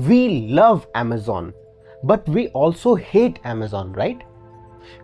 We love Amazon, but we also hate Amazon, right?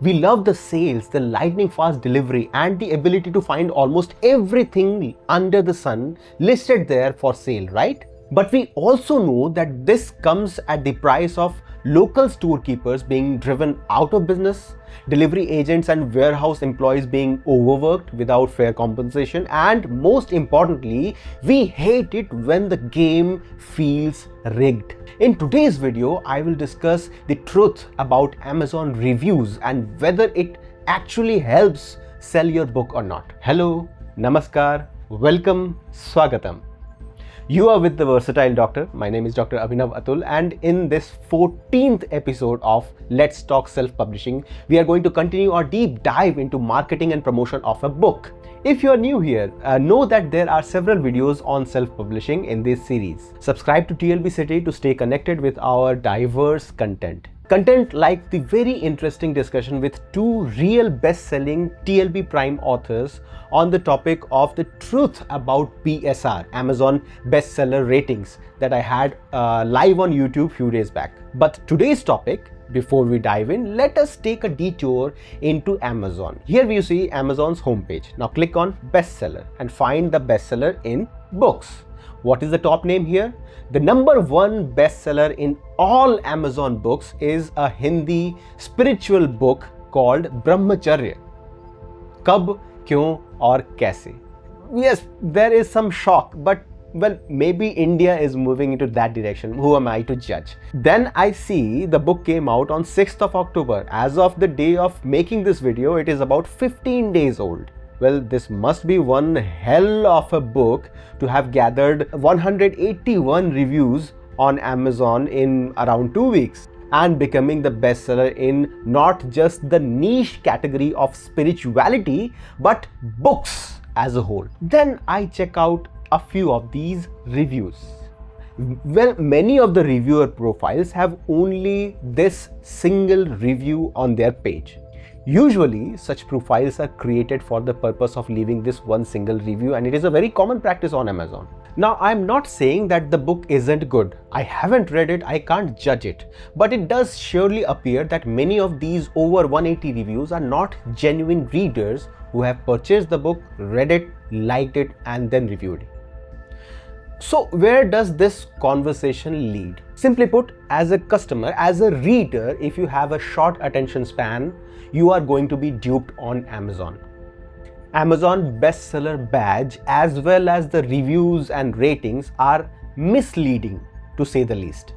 We love the sales, the lightning fast delivery, and the ability to find almost everything under the sun listed there for sale, right? But we also know that this comes at the price of local storekeepers being driven out of business, delivery agents and warehouse employees being overworked without fair compensation, and most importantly, we hate it when the game feels rigged. In today's video, I will discuss the truth about Amazon reviews and whether it actually helps sell your book or not. Hello, namaskar, welcome, swagatam. You are with the Versatile Doctor. My name is Dr. Abhinav Atul, and in this 14th episode of Let's Talk Self-Publishing, we are going to continue our deep dive into marketing and promotion of a book. If you are new here, know that there are several videos on self-publishing in this series. Subscribe to TLBcity to stay connected with our diverse content. Content like the very interesting discussion with two real best-selling TLB Prime authors on the topic of the truth about BSR, Amazon bestseller ratings, that I had live on YouTube few days back. But today's topic, before we dive in, let us take a detour into Amazon. Here we see Amazon's homepage. Now click on bestseller and find the bestseller in books. What is the top name here? The number one bestseller in all Amazon books is a Hindi spiritual book called Brahmacharya. Kab, Kyun aur Kaise. Yes, there is some shock, but well, maybe India is moving into that direction. Who am I to judge? Then I see the book came out on 6th of October. As of the day of making this video, it is about 15 days old. Well, this must be one hell of a book to have gathered 181 reviews on Amazon in around 2 weeks and becoming the bestseller in not just the niche category of spirituality, but books as a whole. Then I check out a few of these reviews. Well, many of the reviewer profiles have only this single review on their page. Usually, such profiles are created for the purpose of leaving this one single review, and it is a very common practice on Amazon. Now, I'm not saying that the book isn't good. I haven't read it, I can't judge it. But it does surely appear that many of these over 180 reviews are not genuine readers who have purchased the book, read it, liked it, and then reviewed it. So where does this conversation lead? Simply put, as a customer, as a reader, if you have a short attention span, you are going to be duped on Amazon. Amazon bestseller badge as well as the reviews and ratings are misleading, to say the least.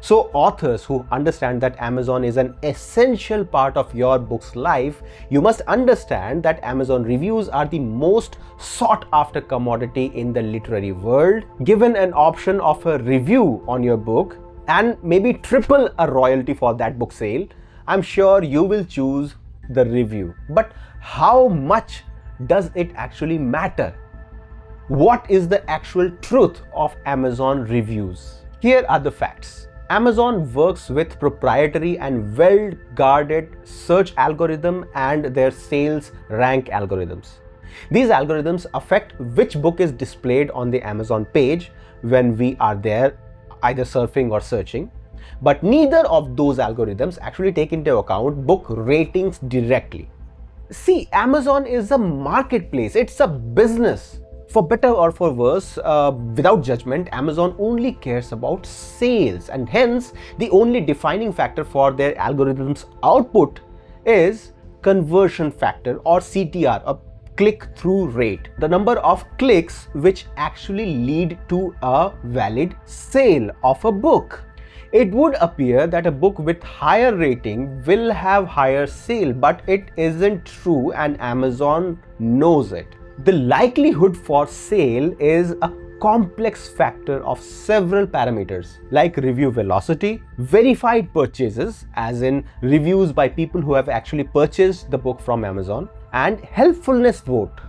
So authors who understand that Amazon is an essential part of your book's life, you must understand that Amazon reviews are the most sought after commodity in the literary world. Given an option of a review on your book and maybe triple a royalty for that book sale, I'm sure you will choose the review. But how much does it actually matter? What is the actual truth of Amazon reviews? Here are the facts. Amazon works with proprietary and well-guarded search algorithm and their sales rank algorithms. These algorithms affect which book is displayed on the Amazon page when we are there either surfing or searching. But neither of those algorithms actually take into account book ratings directly. See, Amazon is a marketplace, it's a business. For better or for worse, without judgment, Amazon only cares about sales, and hence the only defining factor for their algorithms output is conversion factor, or CTR, a click-through rate, the number of clicks which actually lead to a valid sale of a book. It would appear that a book with higher rating will have higher sale, but it isn't true, and Amazon knows it. The likelihood for sale is a complex factor of several parameters like review velocity, verified purchases, as in reviews by people who have actually purchased the book from Amazon, and helpfulness vote.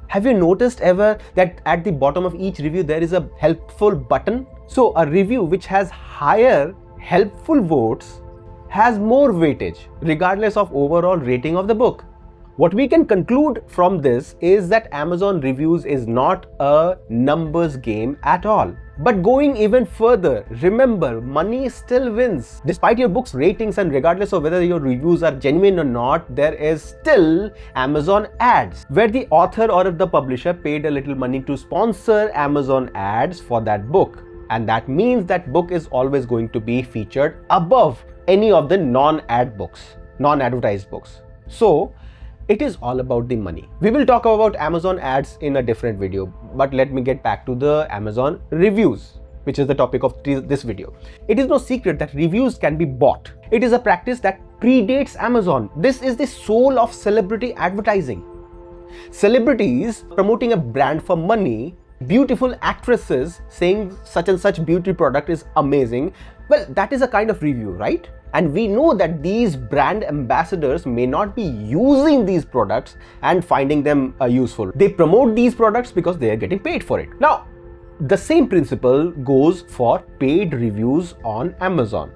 Have you noticed ever that at the bottom of each review there is a helpful button? So a review which has higher helpful votes has more weightage regardless of overall rating of the book. What we can conclude from this is that Amazon reviews is not a numbers game at all. But going even further, remember, money still wins. Despite your book's ratings and regardless of whether your reviews are genuine or not, there is still Amazon ads, where the author or the publisher paid a little money to sponsor Amazon ads for that book. And that means that book is always going to be featured above any of the non-ad books, non-advertised books. So it is all about the money. We will talk about Amazon ads in a different video, but let me get back to the Amazon reviews, which is the topic of this video. It is no secret that reviews can be bought. It is a practice that predates Amazon. This is the soul of celebrity advertising. Celebrities promoting a brand for money, beautiful actresses saying such and such beauty product is amazing. Well, that is a kind of review, right? And we know that these brand ambassadors may not be using these products and finding them useful. They promote these products because they are getting paid for it. Now, the same principle goes for paid reviews on Amazon.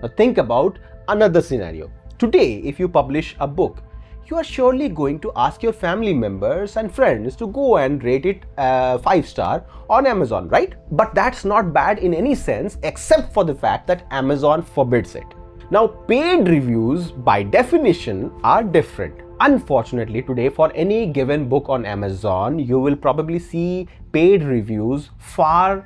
Now, think about another scenario. Today, if you publish a book, you are surely going to ask your family members and friends to go and rate it 5-star on Amazon, right? But that's not bad in any sense, except for the fact that Amazon forbids it. Now, paid reviews by definition are different. Unfortunately, today for any given book on Amazon, you will probably see paid reviews far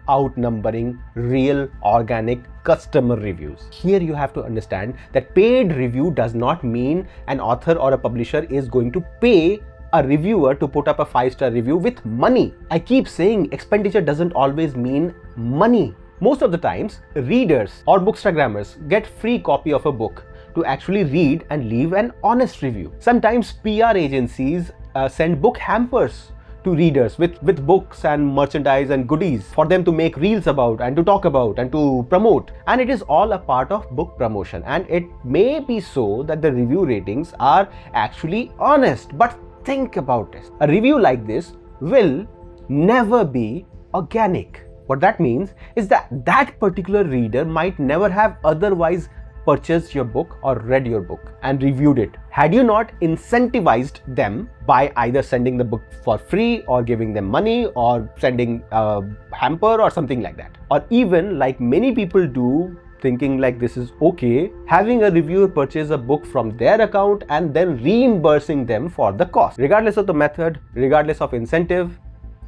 outnumbering real organic customer reviews. Here you have to understand that paid review does not mean an author or a publisher is going to pay a reviewer to put up a 5-star review with money. I keep saying expenditure doesn't always mean money. Most of the times, readers or Bookstagrammers get free copy of a book to actually read and leave an honest review. Sometimes PR agencies send book hampers to readers with books and merchandise and goodies for them to make reels about and to talk about and to promote. And it is all a part of book promotion. And it may be so that the review ratings are actually honest. But think about this. A review like this will never be organic. What that means is that that particular reader might never have otherwise purchased your book or read your book and reviewed it had you not incentivized them by either sending the book for free or giving them money or sending a hamper or something like that. Or even, like many people do, thinking like this is okay, having a reviewer purchase a book from their account and then reimbursing them for the cost. Regardless of the method, regardless of incentive,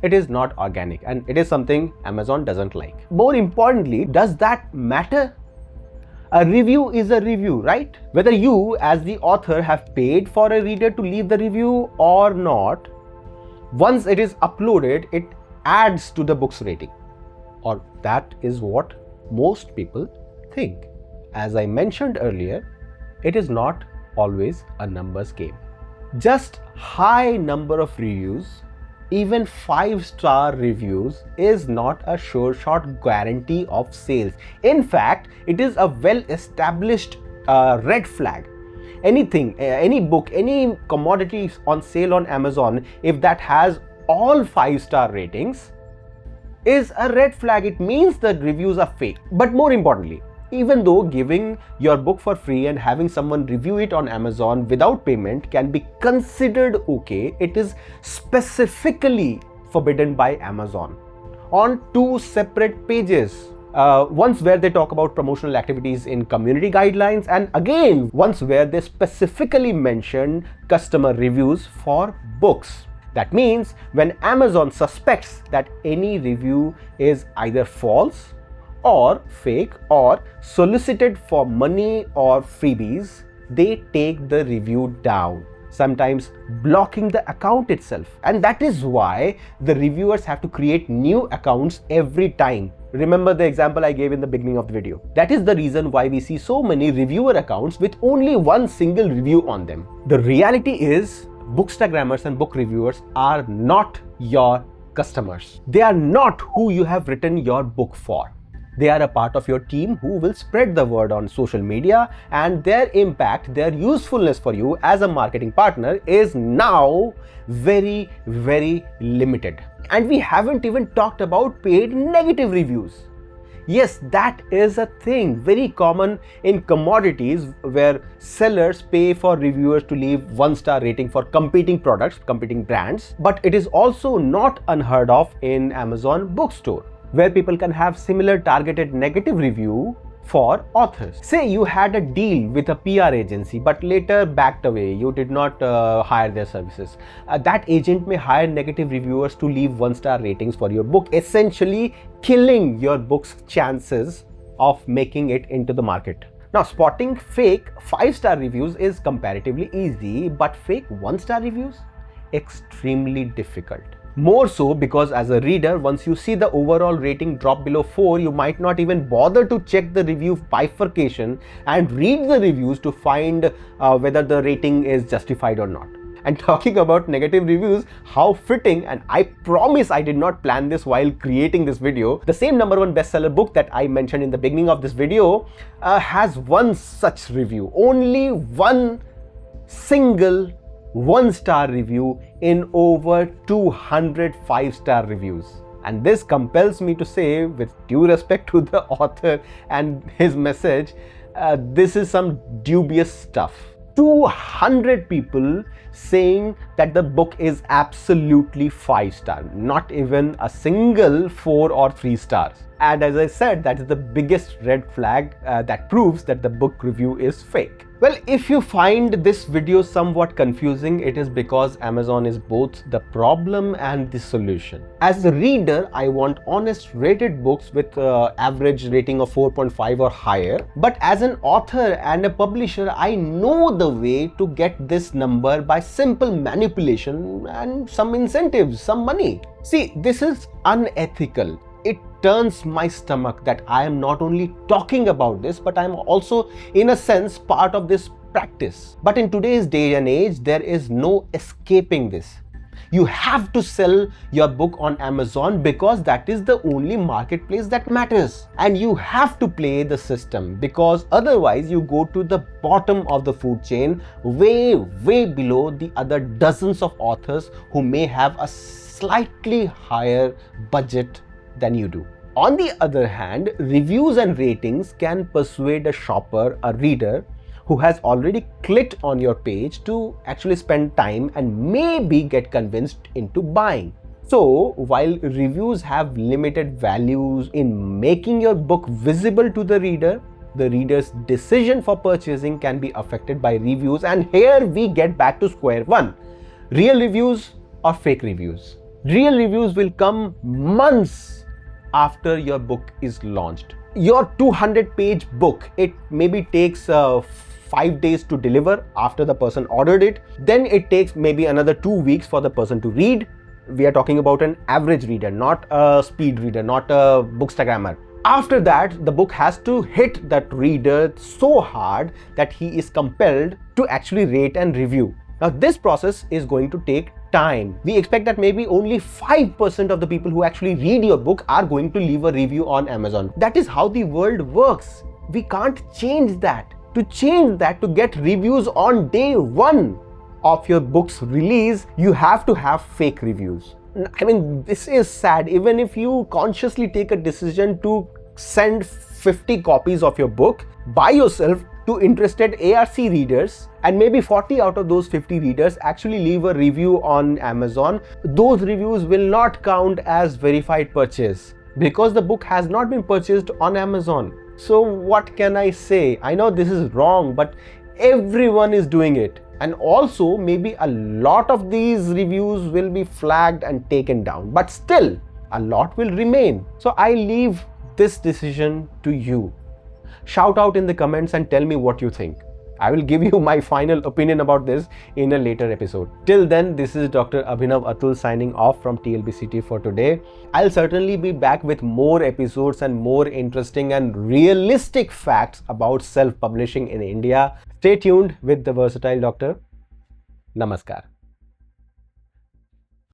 it is not organic, and it is something Amazon doesn't like. More importantly, does that matter? A review is a review, right? Whether you as the author have paid for a reader to leave the review or not, once it is uploaded, it adds to the book's rating. Or that is what most people think. As I mentioned earlier, it is not always a numbers game. Just high number of reviews, even 5-star reviews, is not a sure shot guarantee of sales. In fact, it is a well-established red flag. Anything, any book, any commodity on sale on Amazon, if that has all 5-star ratings, is a red flag. It means the reviews are fake. But more importantly, even though giving your book for free and having someone review it on Amazon without payment can be considered okay, it is specifically forbidden by Amazon on 2 separate pages. Once where they talk about promotional activities in community guidelines, and again once where they specifically mention customer reviews for books. That means when Amazon suspects that any review is either false or fake or solicited for money or freebies, they take the review down, sometimes blocking the account itself. And that is why the reviewers have to create new accounts every time. Remember the example I gave in the beginning of the video. That is the reason why we see so many reviewer accounts with only one single review on them. The reality is, Bookstagrammers and book reviewers are not your customers. They are not who you have written your book for. They are a part of your team who will spread the word on social media, and their impact, their usefulness for you as a marketing partner is now very limited. And we haven't even talked about paid negative reviews. Yes, that is a thing very common in commodities where sellers pay for reviewers to leave 1-star rating for competing products, competing brands. But it is also not unheard of in Amazon bookstore. where people can have similar targeted negative review for authors. Say you had a deal with a PR agency but later backed away, you did not hire their services. That agent may hire negative reviewers to leave 1-star ratings for your book, essentially killing your book's chances of making it into the market. Now, spotting fake 5-star reviews is comparatively easy, but fake 1-star reviews? Extremely difficult. More so because as a reader, once you see the overall rating drop below 4, you might not even bother to check the review bifurcation and read the reviews to find whether the rating is justified or not. And talking about negative reviews, how fitting, and I promise I did not plan this while creating this video. The same #1 bestseller book that I mentioned in the beginning of this video has one such review. Only one single 1-star review in over 200 5-star reviews. And this compels me to say, with due respect to the author and his message, this is some dubious stuff. 200 people saying that the book is absolutely 5-star, not even a single 4 or 3 stars. And as I said, that is the biggest red flag that proves that the book review is fake. Well, if you find this video somewhat confusing, it is because Amazon is both the problem and the solution. As a reader, I want honest rated books with average rating of 4.5 or higher. But as an author and a publisher, I know the way to get this number by simple manipulation and some incentives, some money. See, this is unethical. It turns my stomach that I am not only talking about this, but I am also, in a sense, part of this practice. But in today's day and age, there is no escaping this. You have to sell your book on Amazon because that is the only marketplace that matters. And you have to play the system, because otherwise you go to the bottom of the food chain, way below the other dozens of authors who may have a slightly higher budget than you do. On the other hand, reviews and ratings can persuade a shopper, a reader, who has already clicked on your page to actually spend time and maybe get convinced into buying. So, while reviews have limited values in making your book visible to the reader's decision for purchasing can be affected by reviews. And here we get back to square one. Real reviews or fake reviews? Real reviews will come months after your book is launched. Your 200-page book, it maybe takes 5 days to deliver after the person ordered it. Then it takes maybe another 2 weeks for the person to read. We are talking about an average reader, not a speed reader, not a bookstagrammer. After that, the book has to hit that reader so hard that he is compelled to actually rate and review. Now, this process is going to take time. We expect that maybe only 5% of the people who actually read your book are going to leave a review on Amazon. That is how the world works. We can't change that. To change that, to get reviews on day 1 of your book's release, you have to have fake reviews. I mean, this is sad. Even if you consciously take a decision to send 50 copies of your book by yourself to interested ARC readers, and maybe 40 out of those 50 readers actually leave a review on Amazon, those reviews will not count as verified purchase because the book has not been purchased on Amazon. So what can I say? I know this is wrong, but everyone is doing it. And also maybe a lot of these reviews will be flagged and taken down, but still a lot will remain. So I leave this decision to you. Shout out in the comments and tell me what you think. I will give you my final opinion about this in a later episode. Till then, this is Dr. Abhinav Atul signing off from TLBCity for today. I'll certainly be back with more episodes and more interesting and realistic facts about self-publishing in India. Stay tuned with The Versatile Doctor. Namaskar.